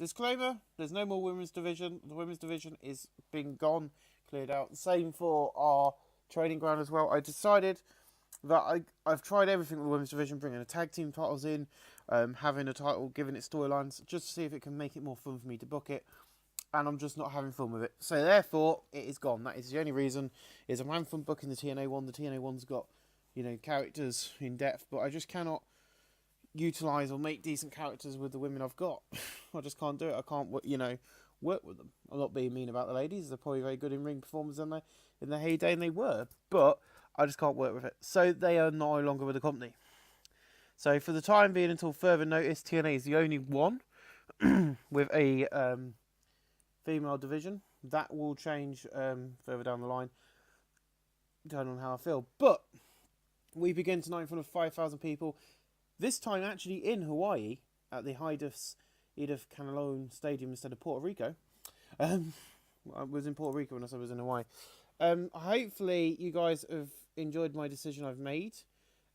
disclaimer, there's no more women's division. The women's division is been gone, cleared out. Same for our training ground as well. I decided that I've tried everything with the women's division, bringing the tag team titles in, having a title, giving it storylines, just to see if it can make it more fun for me to book it. And I'm just not having fun with it. So therefore, it is gone. That is the only reason, is I'm having fun booking the TNA one. The TNA one's got, characters in depth, but I just cannot utilise or make decent characters with the women I've got. I just can't do it. I can't, work with them. I'm not being mean about the ladies. They're probably very good in ring performers in their heyday, and they were. But I just can't work with it. So they are no longer with the company. So for the time being, until further notice, TNA is the only one with a female division. That will change further down the line, depending on how I feel. But we begin tonight in front of 5,000 people. This time actually in Hawaii at the Edith Canelone Stadium instead of Puerto Rico. I was in Puerto Rico when I said I was in Hawaii. Hopefully you guys have enjoyed my decision I've made,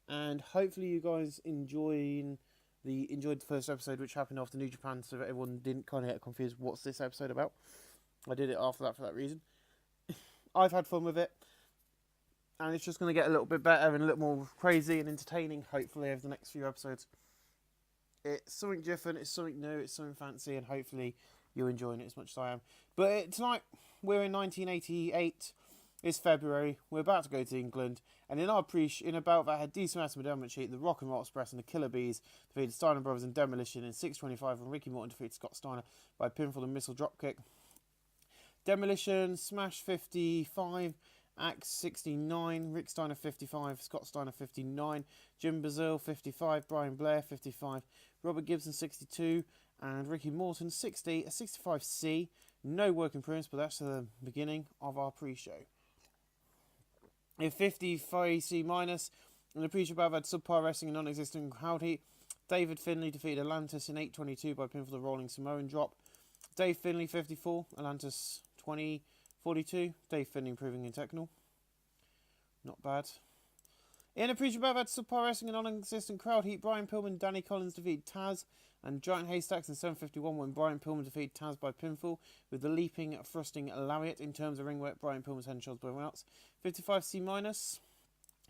and hopefully you guys enjoyed the first episode, which happened after New Japan, so that everyone didn't kind of get confused. What's this episode about? I did it after that for that reason. I've had fun with it, and it's just going to get a little bit better and a little more crazy and entertaining, hopefully, over the next few episodes. It's something different, it's something new, it's something fancy, and hopefully you're enjoying it as much as I am. But tonight, we're in 1988. It's February. We're about to go to England, and in in about that had decent ass medallion sheet, the Rock and Roll Express and the Killer Bees defeated Steiner Brothers and Demolition in 6:25, and Ricky Morton defeated Scott Steiner by pinfall and missile dropkick. Demolition Smash 55, Axe 69, Rick Steiner 55, Scott Steiner 59, Jim Bazil 55, Brian Blair 55, Robert Gibson 62, and Ricky Morton 60, a 65C. No work improvements, but that's the beginning of our pre-show. A 55C minus, and the pre-show above had subpar wrestling and non-existent crowd heat. David Finlay defeated Atlantis in 8:22 by pinfall the Rolling Samoan drop. Dave Finlay 54, Atlantis 20:42. Dave Finlay improving in technical. Not bad. In a pre-show above had subpar wrestling and non-existent crowd heat. Brian Pillman and Danny Collins defeated Taz and Giant Haystacks in 7:51 when Brian Pillman defeated Taz by pinfall with the leaping, thrusting lariat. In terms of ring work, Brian Pillman's head and shoulders by everyone else. 55C minus.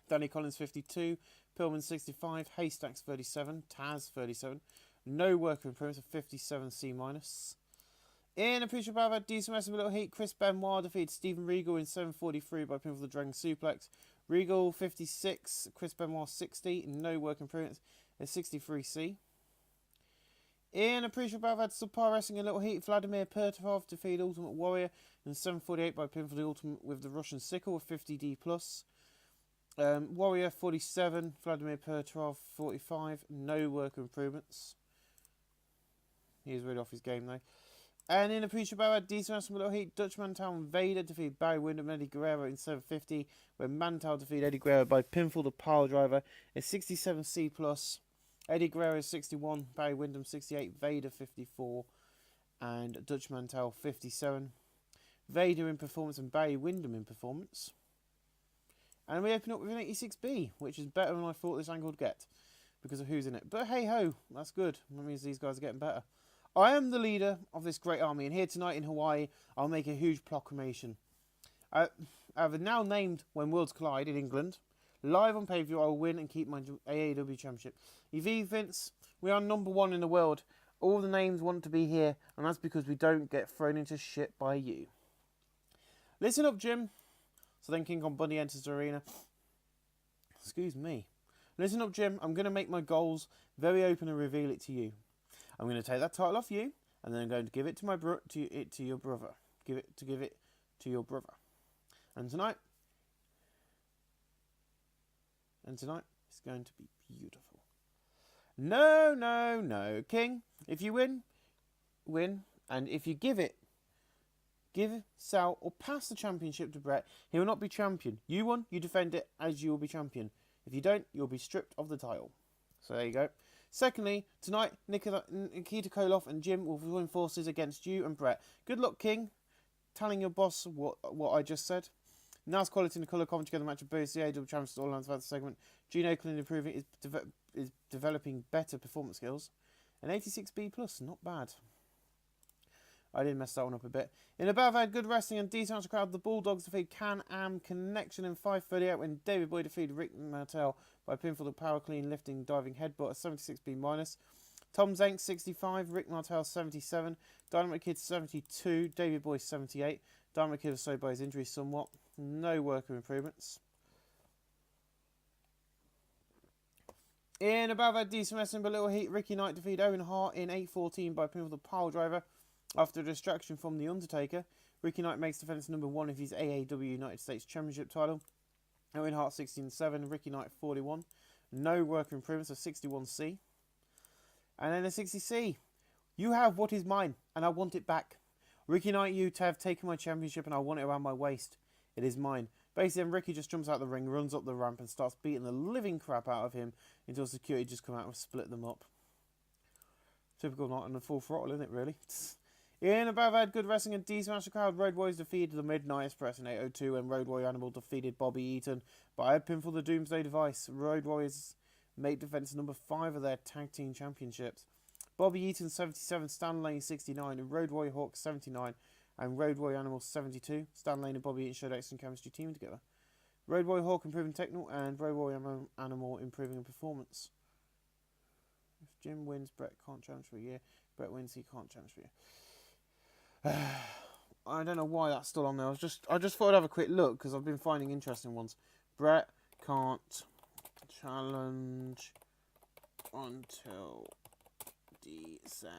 Danny Collins 52, Pillman 65, Haystacks 37, Taz 37. No work improvements of 57C minus. In a pre-show battle had decent wrestling with a little heat. Chris Benoit defeated Steven Regal in 7:43 by pinfall the Dragon Suplex. Regal 56, Chris Benoit 60. No work improvements. A 63C. In a pre-show battle had subpar wrestling and a little heat. Vladimir Pertov defeated Ultimate Warrior in 7:48 by pinfall the Ultimate with the Russian Sickle with 50D plus. Warrior 47, Vladimir Pertov 45. No work improvements. He's really off his game though. And in a pre-show battle, decent wrestling with a little heat. Dutch Mantel and Vader defeated Barry Windham and Eddie Guerrero in 7:50, where Mantel defeated Eddie Guerrero by pinfall the pile driver. A 67C plus. Eddie Guerrero 61, Barry Windham 68, Vader 54, and Dutch Mantel 57. Vader in performance and Barry Windham in performance. And we open up with an 86B, which is better than I thought this angle would get because of who's in it. But hey ho, that's good. That means these guys are getting better. I am the leader of this great army, and here tonight in Hawaii, I'll make a huge proclamation. I've now named When Worlds Collide in England. Live on pay-per-view, I will win and keep my AAW Championship. EV Vince, we are #1 in the world. All the names want to be here, and that's because we don't get thrown into shit by you. Listen up, Jim. So then King Kong Bundy enters the arena. Excuse me. Listen up, Jim. I'm going to make my goals very open and reveal it to you. I'm going to take that title off you, and then I'm going to give it to your brother. Give it to your brother. And tonight it's going to be beautiful. No, King. If you win, and if you give, sell, or pass the championship to Brett, he will not be champion. You won, you defend it as you will be champion. If you don't, you'll be stripped of the title. So there you go. Secondly, tonight, Nikita Koloff and Jim will join forces against you and Brett. Good luck, King. Telling your boss what I just said. Nice quality in the colour commentary together match of both the AAW champions all around the segment. Gene Oakland improving is developing better performance skills. An 86B plus, not bad. I did mess that one up a bit. In a battle that had good wrestling and decent match crowd, the Bulldogs defeated Can-Am Connection in 5:38 when David Boy defeated Rick Martel by pinfall, the power clean, lifting, diving headbutt at 76B-. Tom Zank 65, Rick Martel 77, Dynamite Kid 72, David Boy 78. Dynamite Kid was slowed by his injury somewhat. No worker improvements. In about that decent wrestling but little heat, Ricky Knight defeated Owen Hart in 8:14 by pinfall, the pile driver after a distraction from The Undertaker. Ricky Knight makes defense number 1 of his AAW United States Championship title. Owen Hart 16-7, Ricky Knight 41. No worker improvements of 61C. And then a 60C. You have what is mine, and I want it back. Ricky Knight, you have taken my championship, and I want it around my waist. It is mine. Basically, then Ricky just jumps out the ring, runs up the ramp, and starts beating the living crap out of him until security just come out and split them up. Typical Night on the full throttle, isn't it, really? In about that good wrestling and decent match, the crowd, Road Warriors defeated the Midnight Express in 8:02 and Road Warrior Animal defeated Bobby Eaton by a pinfall, the Doomsday Device. Road Warriors make defense number 5 of their tag team championships. Bobby Eaton 77, Stan Lane 69, and Road Warrior Hawk 79, and Road Warrior Animal 72. Stan Lane and Bobby Eaton showed excellent chemistry teaming together. Road Warrior Hawk improving technical, and Road Warrior Animal improving in performance. If Jim wins, Brett can't challenge for a year. Brett wins, he can't challenge for a year. I don't know why that's still on there. I just thought I'd have a quick look because I've been finding interesting ones. Brett can't challenge until December,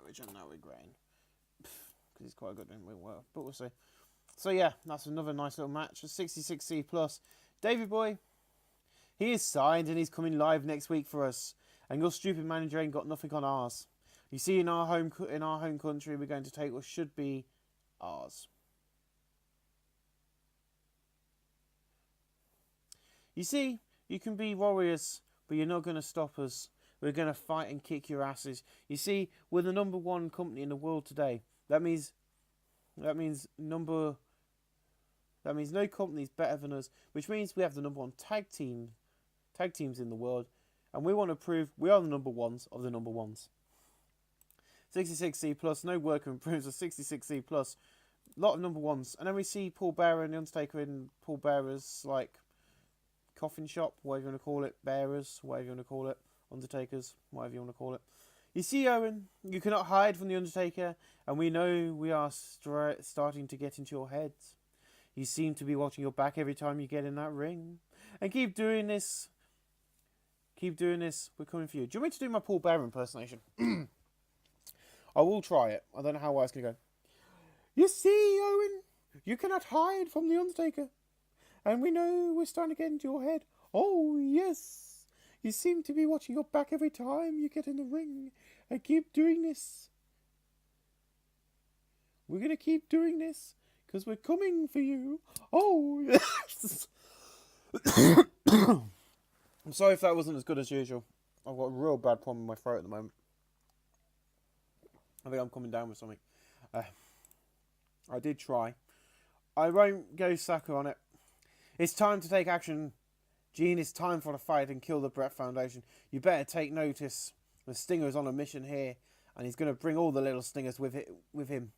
which I know we're graying because he's quite good in well, but we'll see. So yeah, that's another nice little match. A 66C plus. David Boy, he is signed and he's coming live next week for us. And your stupid manager ain't got nothing on ours. You see, in our home country, we're going to take what should be ours. You see, you can be warriors, but you're not going to stop us. We're going to fight and kick your asses. You see, we're the number 1 company in the world today. That means no company is better than us, which means we have the number 1 tag teams in the world, and we want to prove we are the number 1s of the number 1s. 66C plus, no worker improves. A 66C plus, a lot of number 1s, and then we see Paul Bearer and the Undertaker in Paul Bearer's like coffin shop, whatever you want to call it, bearers, whatever you want to call it, Undertakers, whatever you want to call it. You see, Owen, you cannot hide from the Undertaker, and we know we are starting to get into your heads. You seem to be watching your back every time you get in that ring. And keep doing this. Keep doing this. We're coming for you. Do you want me to do my Paul Bearer impersonation? I will try it. I don't know how well it's going to go. You see, Owen, you cannot hide from the Undertaker. And we know we're starting to get into your head. Oh, yes. You seem to be watching your back every time you get in the ring. And keep doing this. We're going to keep doing this. Because we're coming for you. Oh, yes. I'm sorry if that wasn't as good as usual. I've got a real bad problem with my throat at the moment. I think I'm coming down with something. I did try. I won't go sucker on it. It's time to take action. Gene, it's time for the fight and kill the Brett Foundation. You better take notice. The Stinger's on a mission here, and he's going to bring all the little Stingers with him.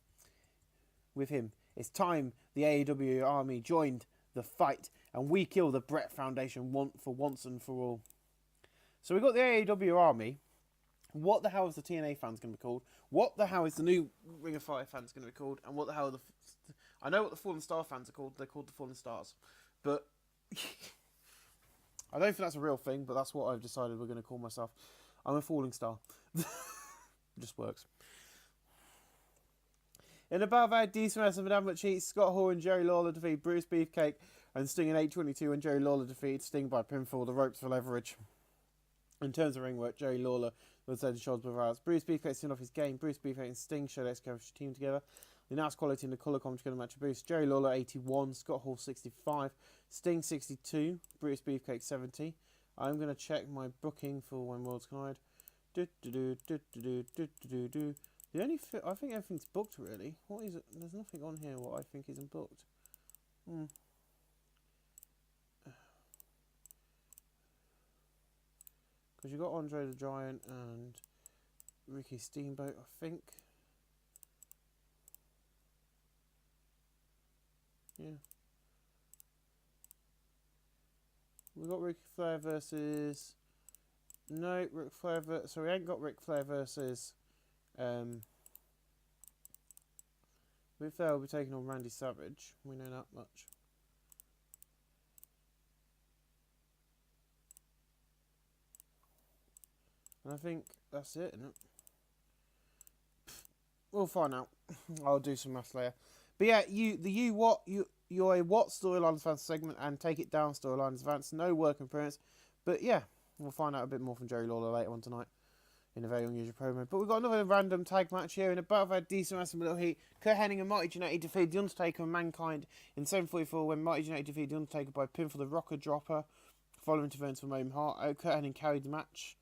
It's time the AAW army joined the fight, and we kill the Brett Foundation for once and for all. So we got the AAW army. What the hell is the TNA fans going to be called? What the hell is the new Ring of Fire fans going to be called? And what the hell are I know what the Fallen Star fans are called. They're called the Fallen Stars. But I don't think that's a real thing, but that's what I've decided we're going to call myself. I'm a Falling Star. It just works. In above our decent wrestling, Madame McCheat, Scott Hall and Jerry Lawler defeat Bruce Beefcake and Sting in 8:22, and Jerry Lawler defeated Sting by pinfall, the ropes for leverage. In terms of ring work, Jerry Lawler was head and shoulders above ours. Bruce Beefcake seen off his game. Bruce Beefcake and Sting showed their chemistry team together. The announced quality in the colour commentary going to match Bruce. Jerry Lawler 81, Scott Hall 65, Sting 62, Bruce Beefcake 70. I'm going to check my booking for When Worlds Collide. I think everything's booked really. What is it? There's nothing on here what I think isn't booked. Because you got Andre the Giant and Ricky Steamboat, I think. Yeah. We got Ric Flair versus... No, Ric Flair so we ain't got Ric Flair versus... Ric Flair will be taking on Randy Savage. We know that much. And I think that's it, isn't it? We'll find out. I'll do some maths later. But yeah, you're a what storyline advance segment and take it down storyline advance. No work appearance. But yeah, we'll find out a bit more from Jerry Lawler later on tonight in a very unusual promo. But we've got another random tag match here in a battle of decent match, some little heat. Kurt Hennig and Marty Jannetty defeated The Undertaker and Mankind in 7:44 when Marty Jannetty defeated The Undertaker by pin for the Rocker Dropper following interference from Owen Hart. Kurt Hennig carried the match.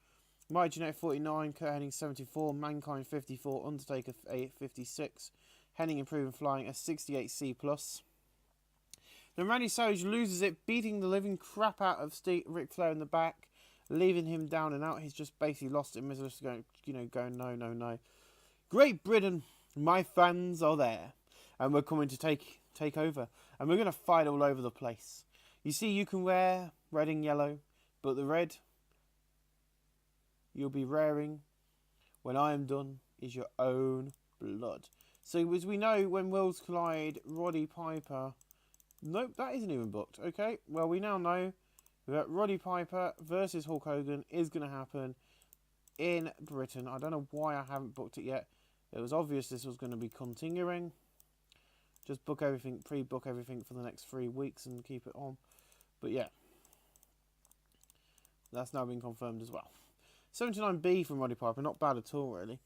Marty Jannetty 49, Kurt Hennig 74, Mankind 54, Undertaker 56. Hennig improving flying a 68C+. Then Randy Savage loses it, beating the living crap out of Ric Flair in the back, leaving him down and out. He's just basically lost it. Miz going, no. Great Britain, my fans are there, and we're coming to take over, and we're going to fight all over the place. You see, you can wear red and yellow, but the red you'll be wearing when I am done is your own blood. So as we know, when worlds collide, Roddy Piper... Nope, that isn't even booked. Okay, well, we now know that Roddy Piper versus Hulk Hogan is going to happen in Britain. I don't know why I haven't booked it yet. It was obvious this was going to be continuing. Just book everything, pre-book everything for the next 3 weeks and keep it on. But yeah, that's now been confirmed as well. 79B from Roddy Piper, not bad at all, really.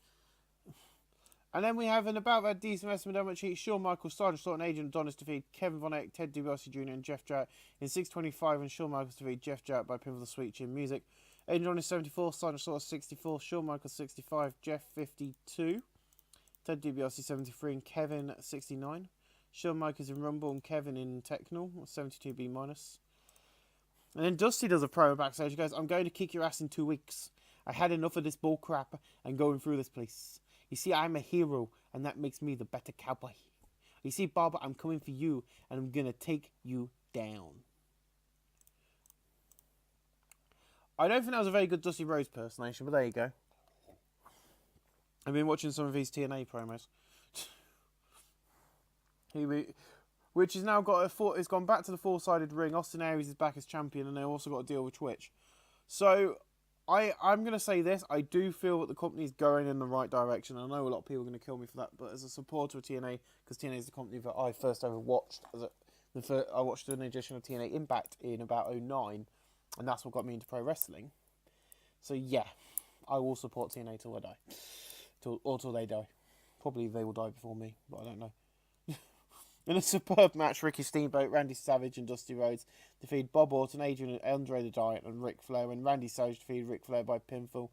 And then we have an about that decent estimate sheet. Shawn Michaels, Sergeant Slaughter and Adrian Adonis defeat Kevin Von Erich, Ted DiBiase Jr. and Jeff Jarrett in 6:25, and Shawn Michaels defeat Jeff Jarrett by pin for the Sweet Chin Music. Adrian Adonis 74, Sergeant Slaughter 64, Shawn Michaels 65, Jeff 52, Ted DiBiase 73 and Kevin 69. Shawn Michaels in Rumble and Kevin in Technical 72B minus. And then Dusty does a promo backstage. He goes, "I'm going to kick your ass in 2 weeks. I had enough of this bull crap and going through this place. You see, I'm a hero, and that makes me the better cowboy. You see, Barbara, I'm coming for you, and I'm going to take you down." I don't think that was a very good Dusty Rhodes impersonation, but there you go. I've been watching some of his TNA promos. Which has now got it's gone back to the four-sided ring. Austin Aries is back as champion, and they also got to deal with Twitch. So I'm going to say this. I do feel that the company's going in the right direction. I know a lot of people are going to kill me for that, but as a supporter of TNA, because TNA is the company that I first ever watched. I watched an edition of TNA Impact in about 2009, and that's what got me into pro wrestling. So yeah, I will support TNA till I die. Till they die. Probably they will die before me, but I don't know. In a superb match, Ricky Steamboat, Randy Savage and Dusty Rhodes defeated Bob Orton, Adrian, Andre the Giant and Ric Flair, and Randy Savage defeated Ric Flair by pinfall.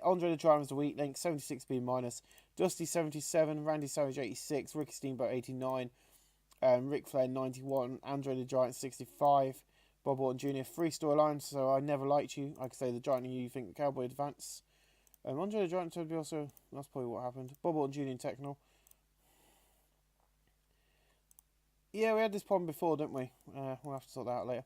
Andre the Giant was the weak link, 76B minus, Dusty 77, Randy Savage 86, Ricky Steamboat 89, Ric Flair 91, Andre the Giant 65, Bob Orton Jr. 3 storylines, so I never liked you. I could say the Giant and you think the Cowboy advance. Andre the Giant told me also, that's probably what happened. Bob Orton Jr. in Techno. Yeah, we had this problem before, didn't we? We'll have to sort that out later.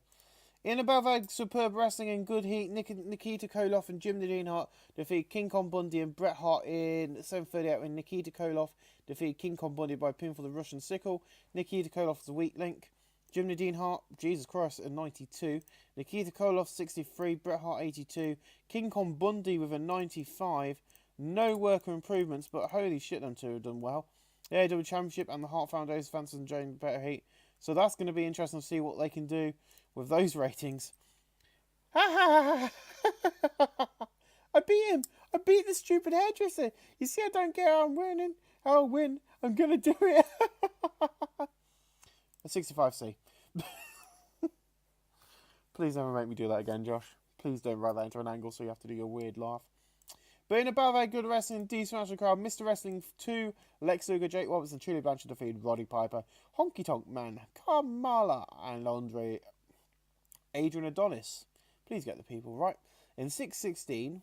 In above that, superb wrestling and good heat, Nikita Koloff and Jim the Dean Hart defeat King Kong Bundy and Bret Hart in 7:38 when Nikita Koloff defeated King Kong Bundy by pin for the Russian Sickle. Nikita Koloff is a weak link. Jim the Dean Hart, Jesus Christ, at 92. Nikita Koloff 63, Bret Hart 82. King Kong Bundy with a 95. No worker improvements, but holy shit, them two have done well. The AAW Championship and the Hart Foundation fans enjoying better heat. So that's going to be interesting to see what they can do with those ratings. I beat him. I beat the stupid hairdresser. You see, I don't care how I'm winning. How I'll win. I'm going to do it. A 65C. Please never make me do that again, Josh. Please don't write that into an angle so you have to do your weird laugh. But in above our good wrestling, decent national crowd, Mr. Wrestling 2, Lex Luger, Jake Roberts and Julie Blanchard defeated Roddy Piper, Honky Tonk Man, Kamala and Andre, Adrian Adonis. Please get the people right. In 6:16,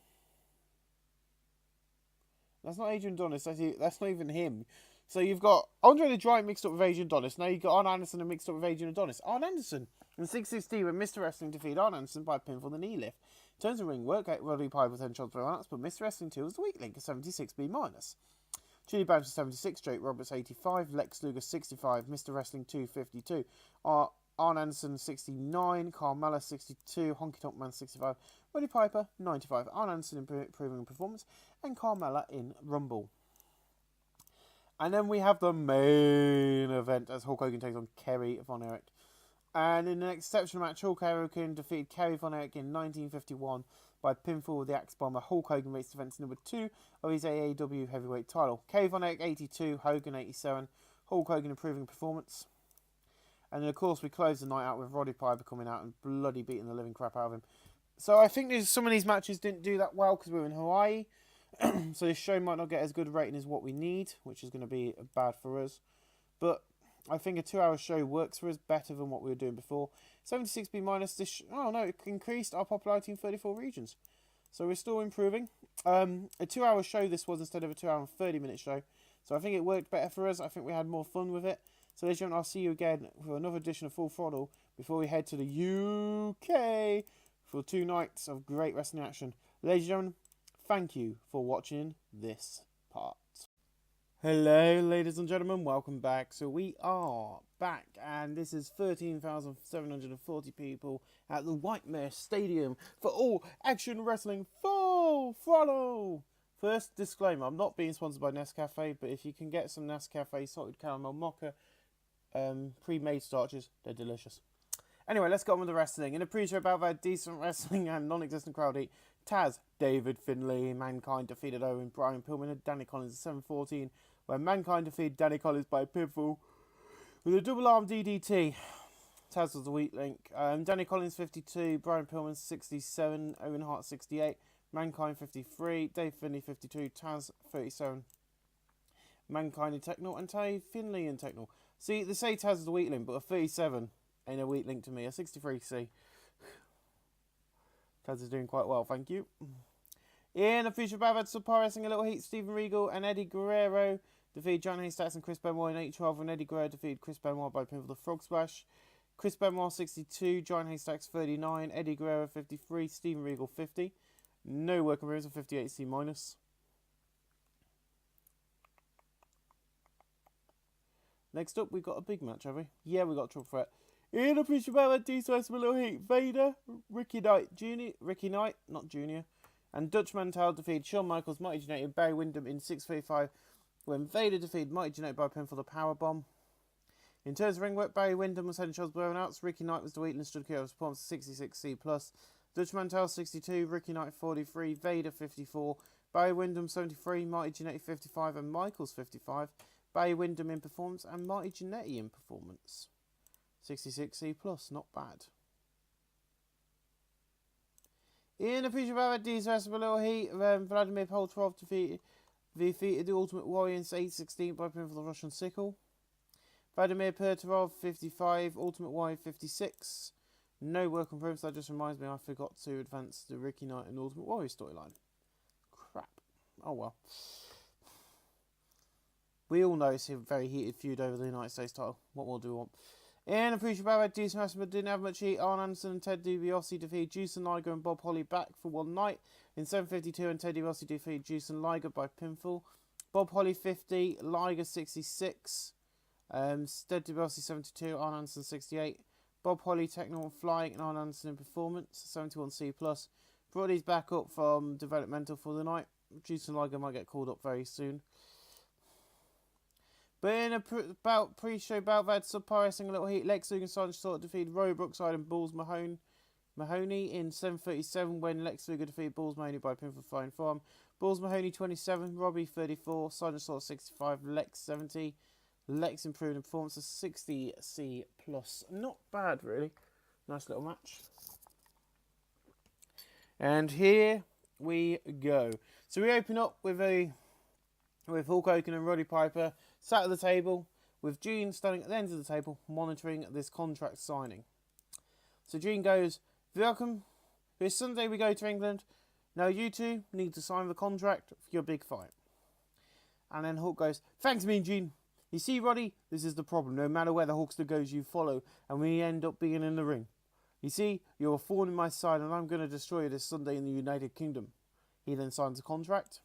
that's not Adrian Adonis, that's not even him. So you've got Andre the Giant mixed up with Adrian Adonis. Now you've got Arn Anderson and mixed up with Adrian Adonis. Arn Anderson in 660 when Mr. Wrestling defeated Arn Anderson by pinfall the knee lift. In terms of ring work, Roddy Piper with 10 shots per outs, but Mr. Wrestling 2 was the weak link, a 76B-. Chili Bouncer 76, Jake Roberts 85, Lex Luger 65, Mr. Wrestling 2 52, Arn Anderson 69, Carmella 62, Honky Tonk Man 65, Roddy Piper 95, Arn Anderson improving in performance, and Carmella in Rumble. And then we have the main event as Hulk Hogan takes on Kerry Von Erich. And in an exceptional match, Hulk Hogan defeated Kerry Von Erich in 1951 by pinfall with the Axe Bomber. Hulk Hogan makes defense number 2 of his AAW heavyweight title. Kerry Von Erich 82, Hogan 87, Hulk Hogan improving performance. And then of course we close the night out with Roddy Piper coming out and bloody beating the living crap out of him. So I think some of these matches didn't do that well because we were in Hawaii. So this show might not get as good a rating as what we need, which is going to be bad for us. But I think a 2-hour show works for us better than what we were doing before. 76B-. This it increased our popularity in 34 regions. So we're still improving. A 2-hour show this was instead of a 2-hour and 30-minute show. So I think it worked better for us. I think we had more fun with it. So ladies and gentlemen, I'll see you again for another edition of Full Throttle before we head to the UK for 2 nights of great wrestling action. Ladies and gentlemen, thank you for watching this part. Hello, ladies and gentlemen, welcome back. So we are back, and this is 13,740 people at the White Mare Stadium for All Action Wrestling Full Throttle. First disclaimer, I'm not being sponsored by Nescafe, but if you can get some Nescafe salted caramel mocha pre-made starches, they're delicious. Anyway, let's get on with the wrestling. In a pre-show bout of decent wrestling and non-existent crowd heat, Taz, David Finlay, Mankind defeated Owen, Brian Pillman and Danny Collins at 7:14, where Mankind defeated Danny Collins by pinfall with a double arm DDT. Taz was the weak link. Danny Collins 52, Brian Pillman 67, Owen Hart 68, Mankind 53, Dave Finlay 52, Taz 37, Mankind in Techno, and Dave Finlay in Techno. See, they say Taz is the weak link, but a 37 ain't a weak link to me. A 63C. Taz is doing quite well, thank you. In a future bout of Subpar Wrestling, a little heat, Steven Regal and Eddie Guerrero defeated John Haystacks and Chris Benoit in 8-12, and Eddie Guerrero defeated Chris Benoit by pinfall the Frog Splash. Chris Benoit 62, John Haystacks 39, Eddie Guerrero 53, Steven Regal 50. No working rooms of 58C-. Next up, we've got a big match, have we? Yeah, we got a triple threat. In a future bout of D-Slice with a little heat, Vader, Ricky Knight, not Junior, and Dutch Mantel defeated Shawn Michaels, Mighty Jannetty, and Barry Windham in 6:35 when Vader defeated Mighty Jannetty by pinfall the Powerbomb. In terms of ring work, Barry Windham was head and shoulders blown out. Ricky Knight was the weak and stood clear of response 66C+. Dutch Mantel 62, Ricky Knight 43, Vader 54, Barry Windham 73, Mighty Jannetty 55, and Michaels 55. Barry Windham in performance and Mighty Jannetty in performance. 66C+, not bad. In a future bout of D-Slice with a little heat, Vladimir Poltrov defeated the Ultimate Warrior in 8:16 by pinfall the Russian Sickle. Vladimir Perturov 55, Ultimate Warrior 56. No work on progress. That just reminds me I forgot to advance the Ricky Knight and Ultimate Warrior storyline. Crap. Oh well. We all know it's a very heated feud over the United States title. What more do we want? In a future bout, decent wrestling, but didn't have much heat. Arn Anderson and Ted DiBiase defeated Juice and Liger and Bob Holly back for one night. In 7:52, and Ted DiBiase defeated Juice and Liger by pinfall. Bob Holly 50, Liger 66, Ted DiBiase 72, Arn Anderson 68. Bob Holly technical flying and Arn Anderson in performance 71C+. Brody's back up from developmental for the night. Juice and Liger might get called up very soon. But in a pre-show bout, they had Subpar Wrestling a little heat. Lex Luger and Sergeant Slaughter defeated Roy Brookside and Balls Mahoney in 7:37 when Lex Luger defeated Balls Mahoney by pinfall flying forearm. Balls Mahoney 27, Robbie 34, Sergeant Slaughter 65, Lex 70. Lex improved in performance of 60C+. Not bad, really. Nice little match. And here we go. So we open up with Hulk Hogan and Roddy Piper sat at the table, with Gene standing at the end of the table monitoring this contract signing. So Gene goes, "Welcome. This Sunday we go to England. Now you two need to sign the contract for your big fight." And then Hawk goes, thanks, Mean Gene. You see, Roddy, this is the problem. No matter where the Hulkster goes, you follow, and we end up being in the ring. You see, you're a thorn in my side, and I'm going to destroy you this Sunday in the United Kingdom. He then signs a contract.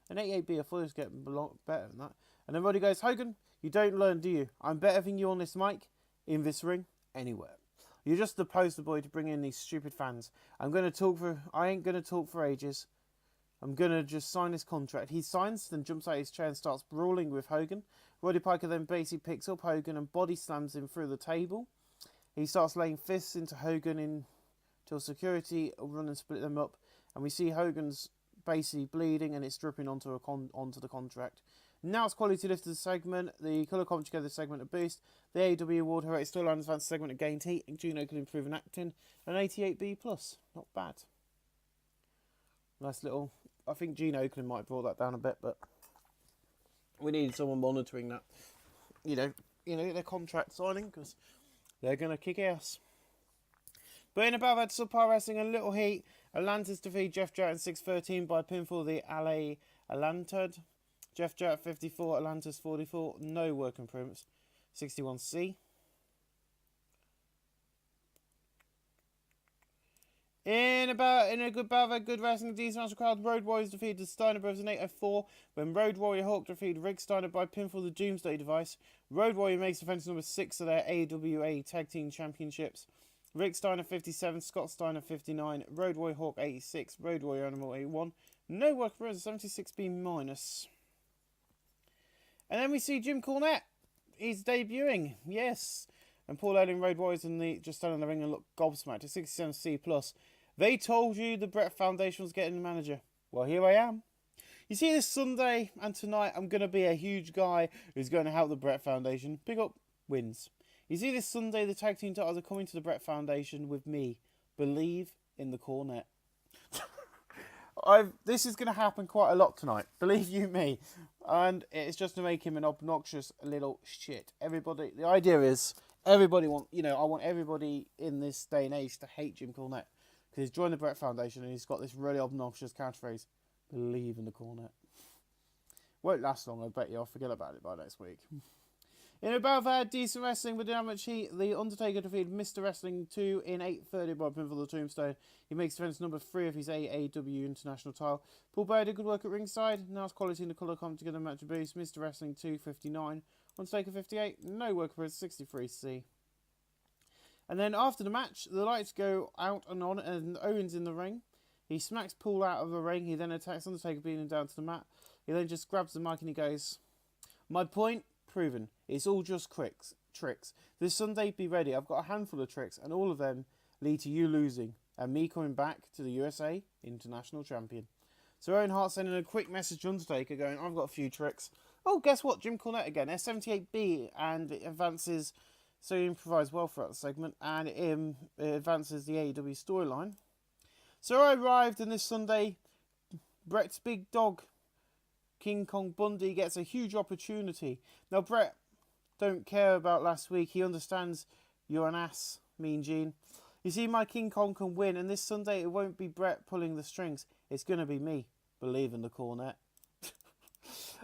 And AAB, I thought it was getting a lot better than that. And then Roddy goes, Hogan, you don't learn, do you? I'm better than you on this mic, in this ring, anywhere. You're just the poster boy to bring in these stupid fans. I ain't going to talk for ages. I'm going to just sign this contract. He signs, then jumps out of his chair and starts brawling with Hogan. Roddy Piper then basically picks up Hogan and body slams him through the table. He starts laying fists into Hogan until security run and split them up. And we see Hogan's basically bleeding and it's dripping onto the contract. Now it's Quality Lifters segment. The Colour Commentary Together segment a boost. The AAW Award Heroic Storyline Advance segment a gained heat. And Gino can improve in acting. An 88B+. Not bad. Nice little... I think Gene Oakland might have brought that down a bit, but we needed someone monitoring that. You know, their contract signing, because they're going to kick ass. But in above that, Subpar Wrestling, a little heat. Atlantis defeat Jeff Jarrett in 6:13 by pinfall the LA Atlantad. Jeff Jarrett 54, Atlantis 44. No work improvements. 61C. In a good bout of good wrestling, the International crowd, Road Warriors defeated the Steiner Brothers in 8:04 when Road Warrior Hawk defeated Rick Steiner by pinfall the Doomsday Device. Road Warrior makes defense number 6 of their AWA Tag Team Championships. Rick Steiner 57, Scott Steiner 59, Road Warrior Hawk 86, Road Warrior Animal 81. No work for us, 76B-. And then we see Jim Cornette. He's debuting, yes. And Paul Ellering, Road Warriors just stand in the ring and look gobsmacked. A 67C+. They told you the Brett Foundation was getting a manager. Well, here I am. You see, this Sunday and tonight, I'm going to be a huge guy who's going to help the Brett Foundation pick up wins. You see, this Sunday, the tag team titles are coming to the Brett Foundation with me. Believe in the Cornette. This is going to happen quite a lot tonight. Believe you me. And it's just to make him an obnoxious little shit. Everybody, the idea is, everybody I want everybody in this day and age to hate Jim Cornette. Because he's joined the Brett Foundation and he's got this really obnoxious catchphrase. Believe in the Cornette. Won't last long, I bet you. I'll forget about it by next week. In about that, decent wrestling with Dynamite Heat, The Undertaker defeated Mr. Wrestling 2 in 8:30 by pinfall the Tombstone. He makes defense number 3 of his AAW International title. Paul Bear did good work at ringside. Now it's Quality in the Colour come together match to boost. Mr. Wrestling 2 59. Undertaker 58. No work for his 63C. And then after the match, the lights go out and on, and Owen's in the ring. He smacks Paul out of the ring. He then attacks Undertaker, beating him down to the mat. He then just grabs the mic and he goes, "My point proven. It's all just tricks. This Sunday, be ready. I've got a handful of tricks, and all of them lead to you losing and me coming back to the USA International Champion." So Owen Hart sending a quick message to Undertaker going, "I've got a few tricks." Oh, guess what? Jim Cornette again. S78B, and it advances. So he improvised well throughout the segment, and it advances the AEW storyline. So I arrived, and this Sunday, Brett's big dog, King Kong Bundy, gets a huge opportunity. Now, Brett don't care about last week. He understands you're an ass, Mean Gene. You see, my King Kong can win, and this Sunday it won't be Brett pulling the strings. It's going to be me. Believe in the Cornette.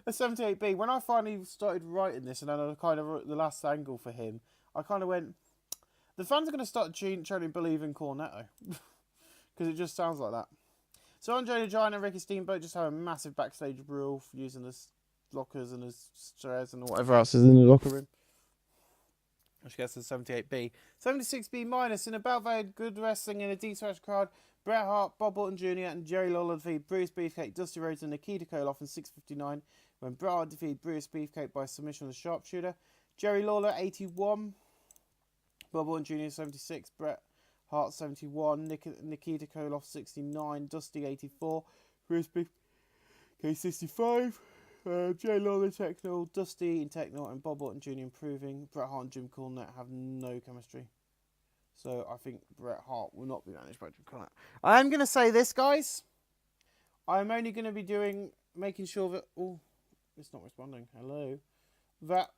A 78B, when I finally started writing this, and then I kind of wrote the last angle for him, I kind of went, the fans are going to start trying to believe in Cornetto. Because it just sounds like that. So Andre the Giant and Ricky Steamboat just have a massive backstage brawl using his lockers and his chairs and whatever else is in the locker room. Which gets to 78B. 76B-. In about very good wrestling in a D-Smash card, Bret Hart, Bob Orton Jr. and Jerry Lawler defeat Bruce Beefcake, Dusty Rhodes and Nikita Koloff in 6:59 when Bret Hart defeated Bruce Beefcake by submission of the sharpshooter. Jerry Lawler 81, Bob Orton Jr. 76, Bret Hart 71, Nikita Koloff 69, Dusty 84, Bruce Beefcake 65, Jerry Lawler techno, Dusty in techno and Bob Orton Jr. improving. Bret Hart and Jim Cornette have no chemistry. So I think Bret Hart will not be managed by Jim Cornette. I am going to say this, guys. I'm only going to be making sure that... Oh, it's not responding. Hello. That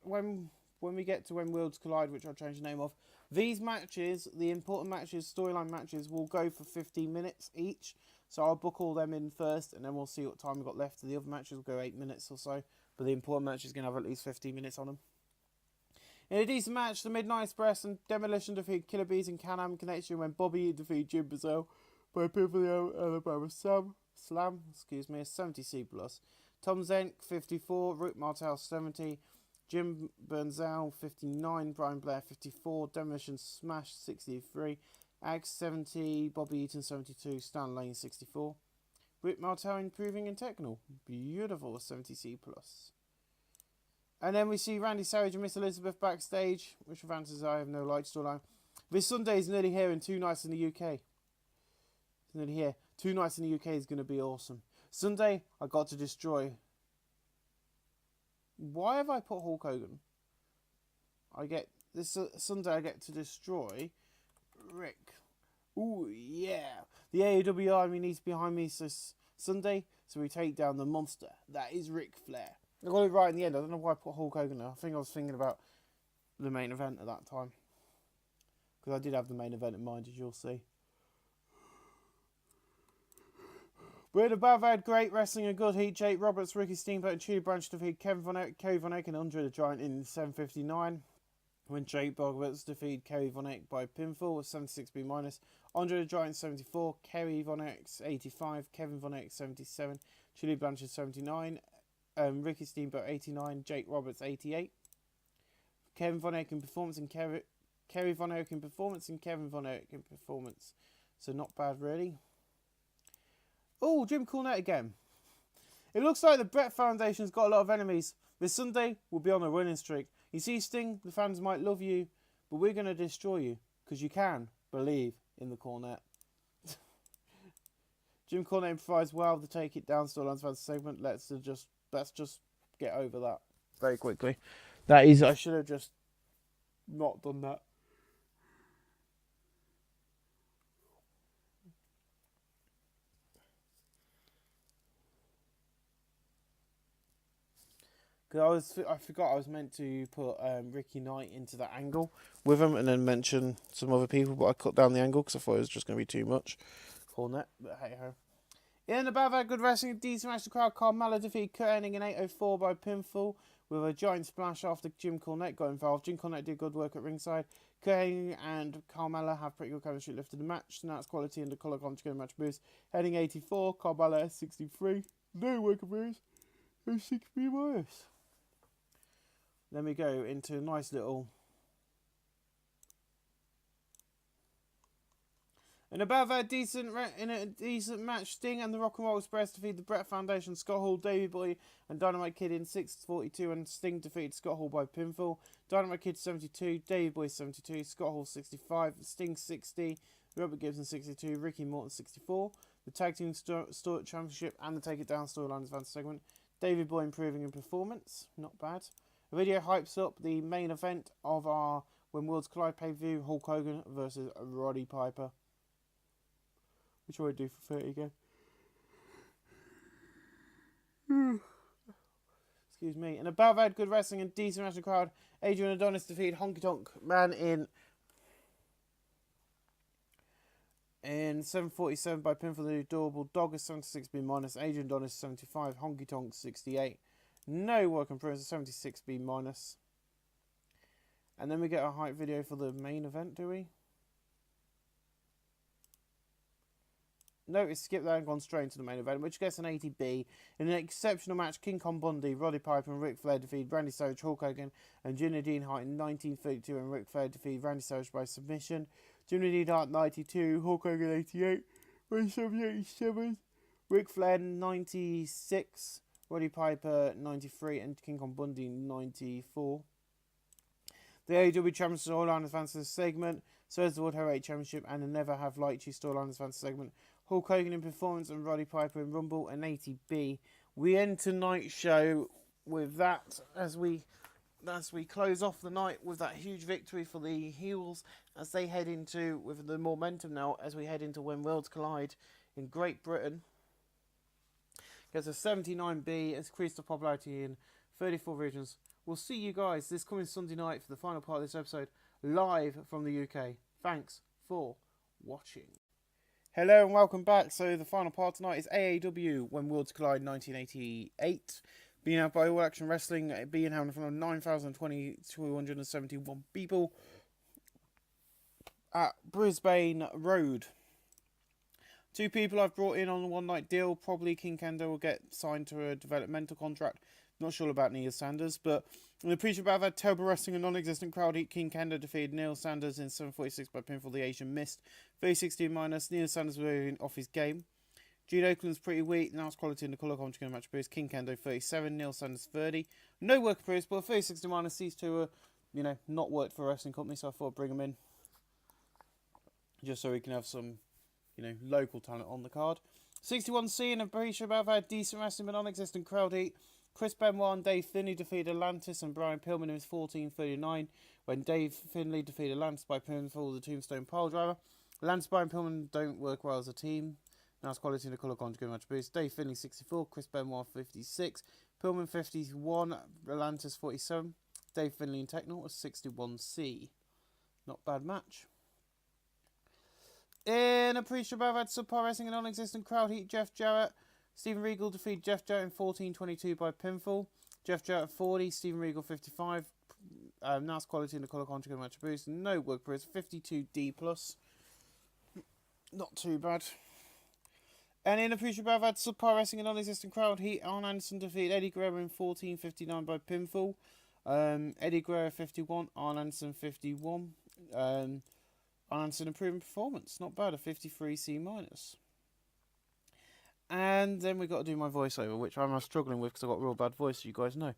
when we get to When Worlds Collide, which I'll change the name of, these matches, the important matches, storyline matches, will go for 15 minutes each. So I'll book all them in first, and then we'll see what time we've got left. The other matches will go 8 minutes or so, but the important match is going to have at least 15 minutes on them. In a decent match, the Midnight Express and Demolition defeat Killer Bees and Can-Am Connection when Bobby defeated Jim Bazell by Pivot Alabama Slam, a 70C+. Tom Zenk, 54, Rick Martel, 70, Jim Bernzel, 59, Brian Blair, 54, Demolition Smash, 63, Ag, 70, Bobby Eaton, 72, Stan Lane, 64. Rick Martel improving in Technical. Beautiful, 70C+. And then we see Randy Savage and Miss Elizabeth backstage, which advances I have no light storyline. This Sunday is nearly here in 2 nights in the UK. It's nearly here. 2 nights in the UK is going to be awesome. Sunday, I got to destroy. Why have I put Hulk Hogan? This Sunday I get to destroy Rick. Ooh, yeah. The AAW Army needs behind me Sunday, so we take down the monster. That is Ric Flair. I got it right in the end. I don't know why I put Hulk Hogan there. I think I was thinking about the main event at that time. Because I did have the main event in mind, as you'll see. We're in a bad great wrestling and good heat. Jake Roberts, Ricky Steamboat and Chewie Branch defeat Kerry Von Erich and Andre the Giant in 7:59. When Jake Roberts defeated Kerry Von Erich by pinfall with 76B-. Andre the Giant 74, Kerry Von Erich 85, Kevin Von Erich 77, Chewie Blanchard 79, Ricky Steamboat 89, Jake Roberts 88. Kevin Von Erich in performance and Kerry Von Erich in performance and Kevin Von Erich in performance. So not bad really. Oh, Jim Cornette again. It looks like the Brett Foundation's got a lot of enemies. This Sunday, we'll be on a winning streak. You see, Sting, the fans might love you, but we're going to destroy you. Because you can believe in the Cornette. Jim Cornette improvised well to take it down storylines for the segment. Let's just get over that very quickly. I should have just not done that. Because I forgot I was meant to put Ricky Knight into that angle with him and then mention some other people, but I cut down the angle because I thought it was just going to be too much. Cornette, but hey ho. In the Bad Good Wrestling, decent match, the crowd, Carmella defeated Kurt Hennig in 8:04 by pinfall with a giant splash after Jim Cornette got involved. Jim Cornette did good work at ringside. Kurt Hennig and Carmella have pretty good chemistry lifted the match. Snat's quality and the colour commentary match boost. Hennig 84, Carmella 63. No work appearance. 6B-. Then we go into a nice little... In a decent match, Sting and the Rock and Roll Express defeated the Brett Foundation, Scott Hall, Davey Boy, and Dynamite Kid in 6:42, and Sting defeated Scott Hall by pinfall. Dynamite Kid 72, Davey Boy 72, Scott Hall 65, Sting 60, Robert Gibson 62, Ricky Morton 64. The Tag Team Championship and the Take It Down storyline advance segment. Davey Boy improving in performance, not bad. The video hypes up the main event of our When Worlds Collide pay-per-view, Hulk Hogan versus Roddy Piper. Which I would do for 30 again. Excuse me. In a bad good wrestling and decent wrestling crowd, Adrian Adonis defeated Honky Tonk Man in 7:47 by pinfall. The adorable Dog is 76B-. Adrian Adonis 75, Honky Tonk 68. No work improvements, 76B-. And then we get a hype video for the main event, do we? No, it's skipped that and gone straight into the main event, which gets an 80B. In an exceptional match, King Kong Bundy, Roddy Piper and Ric Flair defeated Randy Savage, Hulk Hogan and Jimmy Dean Hart in 1932, and Ric Flair defeated Randy Savage by submission. Jimmy Dean Hart 92, Hulk Hogan 88, Randy Savage 87, Ric Flair 96, Roddy Piper 93, and King Kong Bundy 94. The AAW Championship storyline advances segment, so is the World Heavyweight Championship and the Never Have Light storyline advances segment. Hulk Hogan in performance and Roddy Piper in Rumble and 80B. We end tonight's show with that as we close off the night with that huge victory for the heels as they head into, with the momentum now, as we head into When Worlds Collide in Great Britain. Gets a 79B, has increased the popularity in 34 regions. We'll see you guys this coming Sunday night for the final part of this episode, live from the UK. Thanks for watching. Hello and welcome back. So the final part tonight is AAW When Worlds Collide 1988. Being out by All Action Wrestling, being held in front of 9,271 people at Brisbane Road. Two people I've brought in on a one-night deal. Probably King Kendo will get signed to a developmental contract. Not sure about Neil Sanders, but in the pre-show bout, I've had Telber wrestling a non-existent crowd heat. King Kendo defeated Neil Sanders in 7:46 by pinfall. The Asian missed. 316 minus. Neil Sanders was off his game. Jude Oakland's pretty weak. Now it's quality in the colour commentary going to match boost. King Kendo 37, Neil Sanders 30. No work appearance, but 360 minus. These two are, not worked for a wrestling company, so I thought I'd bring them in. Just so we can have some, local talent on the card. 61C in a pre-show bout, I've had decent wrestling but non-existent crowd heat. Chris Benoit and Dave Finlay defeated Atlantis and Brian Pillman in 14:39 when Dave Finlay defeated Atlantis by pinfall, the Tombstone Piledriver. Atlantis, Brian Pillman don't work well as a team. Now it's quality in the colour conjugate match boost. Dave Finlay 64, Chris Benoit 56, Pillman 51, Atlantis 47, Dave Finlay and Technol was 61C. Not bad match. In a pre-show bout, I've had subpar wrestling and non-existent crowd heat. Jeff Jarrett, Stephen Regal defeated Jeff Jarrett in 14:22 by pinfall. Jeff Jarrett 40, Stephen Regal 55. Nice quality in the colour conjugate match boost. No work for 52D plus. Not too bad. And in a pre-show bout, I've had subpar wrestling and non-existent crowd heat. Arn Anderson defeated Eddie Guerrero in 14:59 by pinfall. Eddie Guerrero 51, Arn Anderson 51. Arn Anderson improving performance. Not bad, a 53C minus. And then we got to do my voiceover, which I'm struggling with because I've got a real bad voice, you guys know.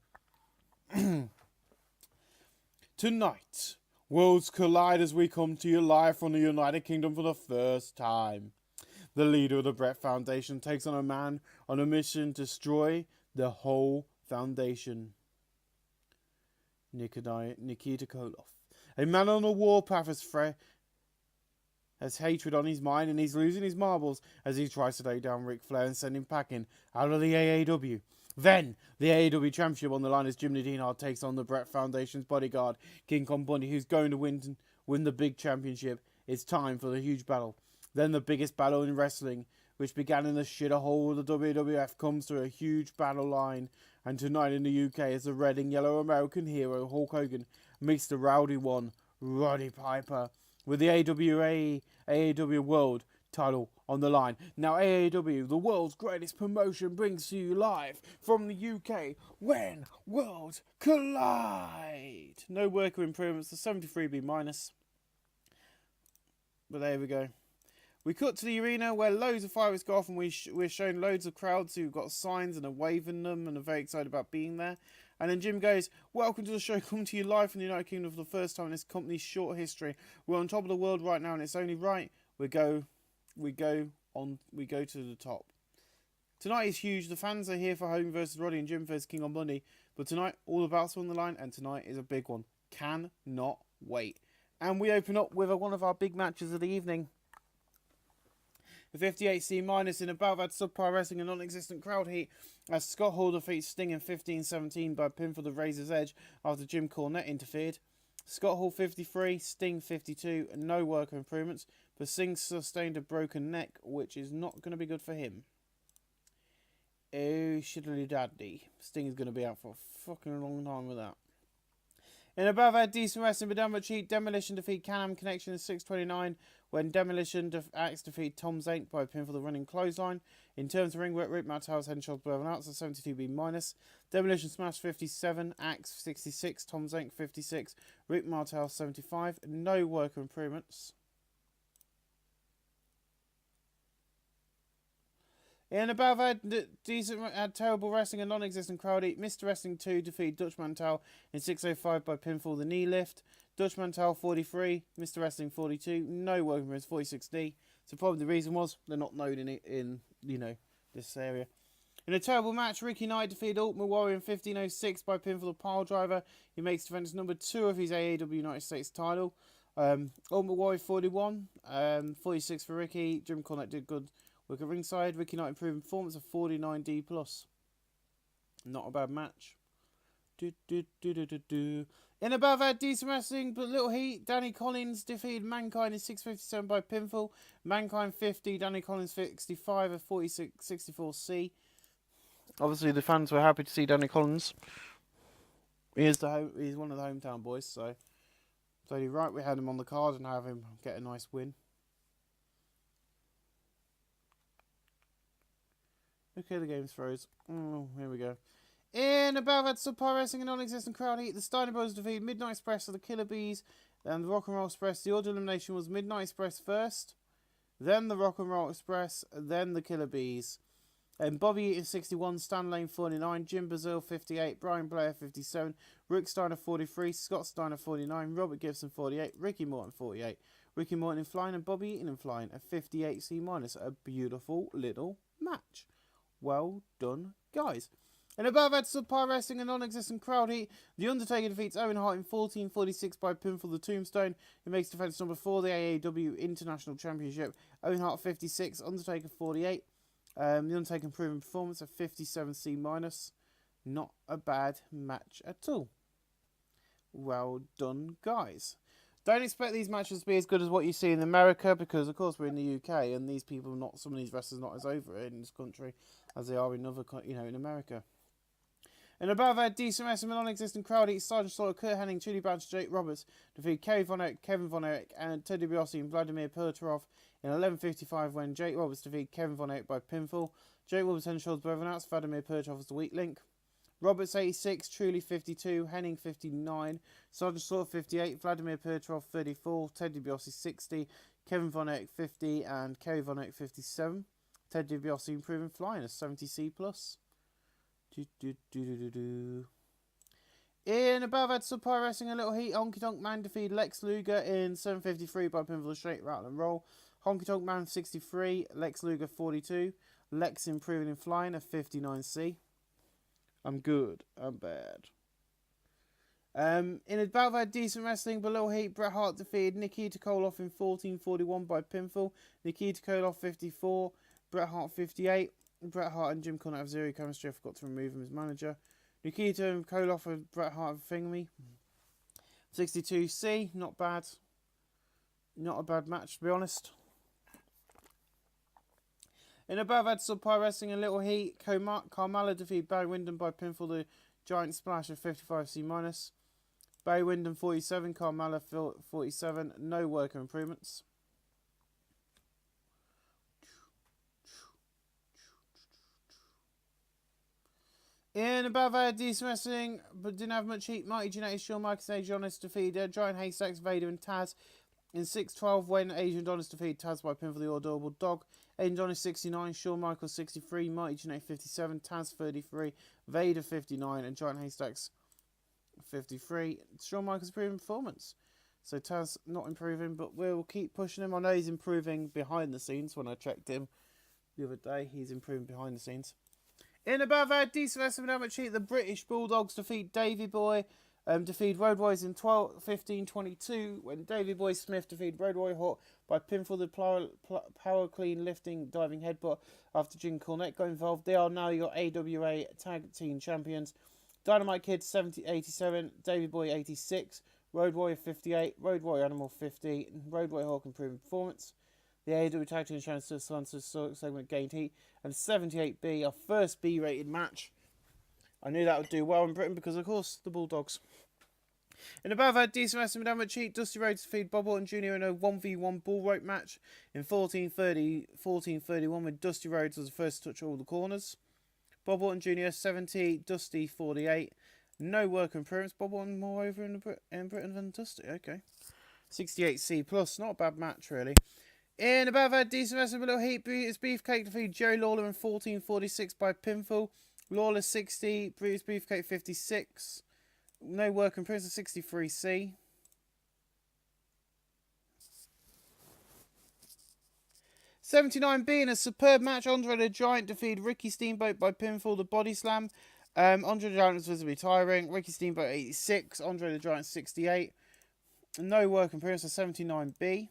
Tonight, worlds collide as we come to you live from the United Kingdom for the first time. The leader of the Brett Foundation takes on a man on a mission to destroy the whole foundation. Nikita Koloff. A man on a warpath has hatred on his mind and he's losing his marbles as he tries to take down Ric Flair and send him packing out of the AAW. Then, the AAW Championship on the line as Jim Nadine takes on the Brett Foundation's bodyguard, King Kong Bundy, who's going to win the big championship. It's time for the huge battle. Then the biggest battle in wrestling, which began in the shithole of the WWF, comes to a huge battle line. And tonight in the UK, as the red and yellow American hero Hulk Hogan meets the rowdy one, Roddy Piper, with the AAW World title on the line. Now AAW, the world's greatest promotion, brings to you live from the UK when worlds collide. No worker improvements, the 73B minus. But there we go. We cut to the arena where loads of fireworks go off and we're showing loads of crowds who've got signs and are waving them and are very excited about being there. And then Jim goes, "Welcome to the show, coming to you live from the United Kingdom for the first time in this company's short history. We're on top of the world right now and it's only right we go to the top." Tonight is huge. The fans are here for Hogan versus Roddy and Jim versus King on Monday. But tonight, all the belts are on the line and tonight is a big one. Cannot wait. And we open up with one of our big matches of the evening. The 58C minus in a bout had subpar wrestling and non-existent crowd heat as Scott Hall defeats Sting in 15:17 by pin for the Razor's Edge after Jim Cornette interfered. Scott Hall 53, Sting 52, and no worker improvements, but Sting sustained a broken neck, which is not going to be good for him. Oh, shiddly daddy. Sting is going to be out for a fucking long time with that. In above, had decent wrestling, but damn much heat. Demolition defeat Can-Am Connection in 6:29 when Demolition Axe defeat Tom Zank by pin for the running clothesline. In terms of ring work, Rick Martel's head and shoulders blown out, so 72B minus. Demolition Smash 57, Axe 66, Tom Zank 56, Rick Martel 75. No worker improvements. In above, had terrible wrestling and non-existent crowd heat. Mr. Wrestling 2 defeated Dutch Mantel in 6:05 by pinfall the knee lift. Dutch Mantel 43, Mr. Wrestling 42, no working for his 46D. So probably the reason was they're not known in this area. In a terrible match, Ricky Knight defeated Ultimate Warrior in 15:06 by pinfall the pile driver. He makes defense number 2 of his AAW United States title. Ultimate Warrior 41, 46 for Ricky. Jim Cornette did good work at ringside. Ricky Knight improving performance of 49D plus. Not a bad match. In above our decent wrestling, but little heat, Danny Collins defeated Mankind in 6:57 by pinfall. Mankind 50, Danny Collins 65 at 64C. Obviously, the fans were happy to see Danny Collins. He's one of the hometown boys, so you're right. We had him on the card and have him get a nice win. Okay, the game's froze. Oh, here we go. In above at Subpar Wrestling and non-existent crowd heat, the Steiner Brothers defeated Midnight Express of the Killer Bees and the Rock and Roll Express. The order elimination was Midnight Express first, then the Rock and Roll Express, then the Killer Bees. And Bobby Eaton 61, Stan Lane 49, Jim Bazil 58, Brian Blair 57, Rick Steiner 43, Scott Steiner 49, Robert Gibson 48, Ricky Morton 48, Ricky Morton in flying and Bobby Eaton in flying at 58C-. A beautiful little match. Well done, guys. And above at Subpar Wrestling and non-existent crowd heat, The Undertaker defeats Owen Hart in 14:46 by pinfall the Tombstone. He makes defense number 4, the AAW International Championship. Owen Hart 56, Undertaker 48. The Undertaker improving performance at 57C-. Not a bad match at all. Well done, guys. Don't expect these matches to be as good as what you see in America, because of course we're in the UK and these people, some of these wrestlers not as over in this country as they are in other, in America. And above our decent wrestling with non-existent crowd heat, Sergeant Slaughter, Kurt Hennig, Julie Branch, Jake Roberts defeat Kerry Von Erich, Kevin Von Erich, and Ted DiBiase and Vladimir Perturov in 11:55 when Jake Roberts defeated Kevin Von Erich by pinfall. Jake Roberts and shoulders both announced. Vladimir Perturov was the weak link. Roberts 86, Truly 52, Henning 59, Sergeant Slaughter 58, Vladimir Perturov 34, Ted DiBiase 60, Kevin Von Erich 50, and Kerry Von Erich 57. Ted DiBiase improving flying a 70C+. In above at Subpar Wrestling a little heat, Honky Tonk Man defeated Lex Luger in 7:53 by pinfall straight rattle and roll. Honky Tonk Man 63, Lex Luger 42. Lex improving in flying at 59C. I'm good. I'm bad. In above at decent wrestling below heat, Bret Hart defeated Nikita Koloff in 14:41 by pinfall. Nikita Koloff 54, Bret Hart 58. Bret Hart and Jim Cornette have zero chemistry. I forgot to remove him as manager. Nikita and Koloff and Bret Hart have thingy. 62C, not bad. Not a bad match, to be honest. In above at Subpar Wrestling a little heat, Carmella defeated Barry Windham by pinfall the Giant Splash of 55C-. Barry Windham 47, Carmella 47, no worker improvements. In above our decent wrestling, but didn't have much heat, Mighty Genetics, Shawn Michaels and Adrian Adonis defeated Giant Haystacks, Vader and Taz in 6:12 when Adrian Adonis defeated Taz by pinfall the Adorable Dog. Adrian Adonis 69, Shawn Michaels 63, Mighty Genetics 57, Taz 33, Vader 59 and Giant Haystacks 53. Shawn Michaels improving performance. So Taz not improving, but we'll keep pushing him. I know he's improving behind the scenes. When I checked him the other day, he's improving behind the scenes. In above our decent wrestling with heat, the British Bulldogs defeat Davey Boy, defeat Road Warriors in 15:22 when Davey Boy Smith defeated Road Warrior Hawk by pinfall the power clean lifting diving headbutt after Jim Cornette got involved. They are now your AWA Tag Team Champions. Dynamite Kid 87, Davey Boy 86, Road Warrior 58, Road Warrior Animal 50, Road Warrior Hawk improving performance. The AEW Tag Team Champions segment gained heat. And 78B, our first B-rated match. I knew that would do well in Britain because, of course, the Bulldogs. In above our decent wrestling with cheat, Dusty Rhodes defeated Bob Orton Jr. in a 1v1 bull rope match in 14:31 when Dusty Rhodes was the first to touch all the corners. Bob Orton Jr. 70, Dusty 48. No work improvements. Bob Orton more over in Britain than Dusty. Okay. 68C+, not a bad match, really. In above our decent wrestling with heat, Brutus Beefcake defeated Jerry Lawler in 14:46 by pinfall. Lawler 60, Brutus Beefcake 56. No work in prison 63C. $79B in a superb match. Andre the Giant defeated Ricky Steamboat by pinfall the body slam. Andre the Giant was visibly tiring. Ricky Steamboat 86. Andre the Giant 68. No work in prison 79B.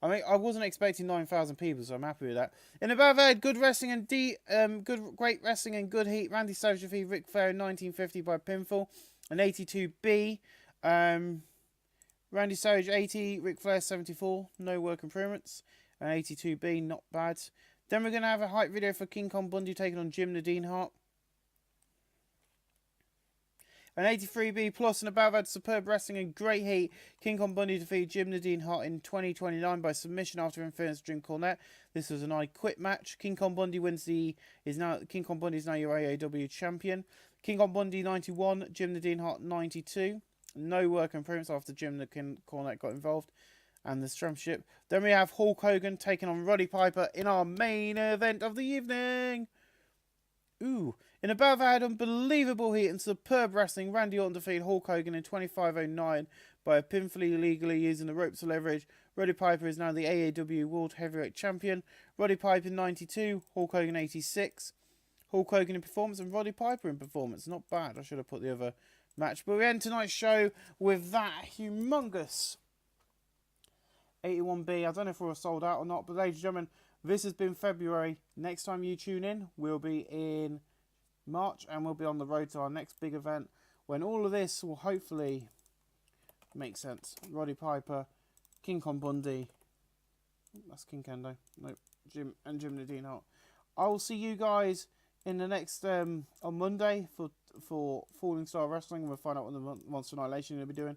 I mean, I wasn't expecting 9,000 people, so I'm happy with that. In above ad, good wrestling and great wrestling and good heat. Randy Savage defeated Ric Flair in 1950 by pinfall. An 82B. Randy Savage 80, Ric Flair 74. No work improvements. An 82B, not bad. Then we're going to have a hype video for King Kong Bundy taking on Jim Nadine Hart. An 83B plus and above had superb wrestling and great heat. King Kong Bundy defeated Jim Nadine Hart in 2029 by submission after interference Jim Cornette. This was an I Quit match. King Kong Bundy is now your AAW champion. King Kong Bundy 91, Jim Nadine Hart 92. No work improvements after Jim Cornette got involved. And the championship. Then we have Hulk Hogan taking on Roddy Piper in our main event of the evening. Ooh. In above had unbelievable heat and superb wrestling. Randy Orton defeated Hulk Hogan in 2509 by a pinfall illegally using the ropes to leverage. Roddy Piper is now the AAW World Heavyweight Champion. Roddy Piper 92, Hulk Hogan 86. Hulk Hogan in performance and Roddy Piper in performance. Not bad. I should have put the other match. But we end tonight's show with that humongous 81B. I don't know if we're sold out or not, but ladies and gentlemen, this has been February. Next time you tune in, we'll be in March, and we'll be on the road to our next big event when all of this will hopefully make sense. Roddy Piper, King Kong Bundy, that's King Kendo, nope, Jim Nadine Hart. I will see you guys in the next on Monday for Falling Star Wrestling, and we'll find out what the Monster Annihilation will be doing.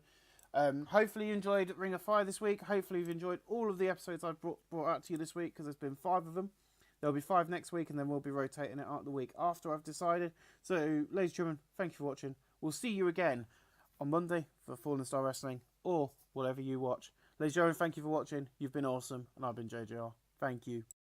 Hopefully you enjoyed Ring of Fire this week. Hopefully you've enjoyed all of the episodes I've brought out to you this week, because there's been 5 of them. There'll be 5 next week, and then we'll be rotating it out the week after I've decided. So, ladies and gentlemen, thank you for watching. We'll see you again on Monday for Fallen Star Wrestling, or whatever you watch. Ladies and gentlemen, thank you for watching. You've been awesome, and I've been JJR. Thank you.